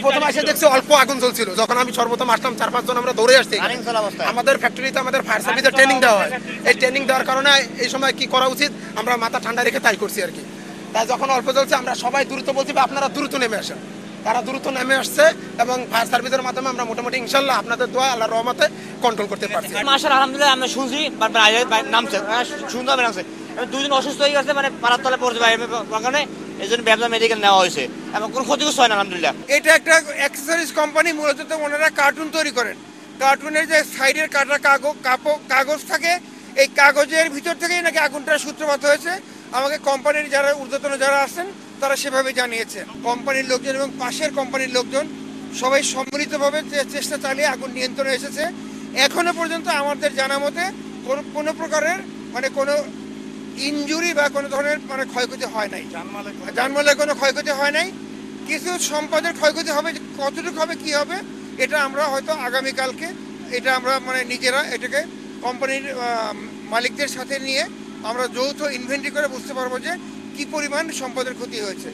প্রথম এসে দেখছি অল্প আগুন জ্বলছিল, যখন আমি সর্বপ্রথম আসলাম 4-5 জন আমরা দৌড়ে আসছি। আমাদের ফ্যাক্টরিতে আমাদের ফায়ার সার্ভিসের ট্রেনিং দেওয়া হয়, এই ট্রেনিং দেওয়ার কারণে এই সময় কি করা উচিত আমরা মাথা ঠান্ডা রেখে তাই করছি আর কি। তাই যখন অল্প জ্বলছে আমরা সবাই দ্রুত বলছি আপনারা দ্রুত নেমে আসেন, তারা দ্রুত নেমে আসছে এবং ফায়ার সার্ভিসের মাধ্যমে আমরা মোটামুটি ইনশাল্লাহ আপনাদের দোয়া আল্লাহর রহমতে কন্ট্রোল করতে পারছি। মাশাআল্লাহ আলহামদুলিল্লাহ আমরা শুনছি নামছে সুন্দর নামছে, দুজন অসুস্থ হয়ে গেছে মানে পাড়ার তলে পড়ছে কারণে এই জন্য ব্যবসা মেডিকেল নেওয়া হয়েছে এবং কোনো ক্ষতিগ্রস্ত হয় না আলহামদুলিল্লাহ। এটা একটা অ্যাক্সেসরিজ কোম্পানি, মূলত তো ওনারা কার্টুন তৈরি করেন। কার্টুনের যে সাইডের কাটা কাগজ থাকে, এই কাগজের ভিতর থেকেই নাকি আগুনটার সূত্রপাত হয়েছে। আমাকে কোম্পানির যারা ঊর্ধ্বতন যারা আছেন তারা সেভাবে জানিয়েছে। কোম্পানির লোকজন এবং পাশের কোম্পানির লোকজন সবাই সম্মিলিতভাবে চেষ্টা চালিয়ে আগুন নিয়ন্ত্রণে এসেছে। এখনো পর্যন্ত আমাদের জানা মতে কোনো প্রকারের মানে কোনো ইনজুরি বা কোনো ধরনের মানে ক্ষয়ক্ষতি হয় নাই, জানমালের কোনো ক্ষয়ক্ষতি হয় নাই। কিছু সম্পদের ক্ষয়ক্ষতি হবে, কতটুকু হবে কি হবে এটা আমরা হয়তো আগামীকালকে এটা আমরা মানে নিজেরা এটাকে কোম্পানির মালিকদের সাথে নিয়ে আমরা যৌথ ইনভেন্টরি করে বুঝতে পারবো যে কি পরিমাণ সম্পদের ক্ষতি হয়েছে।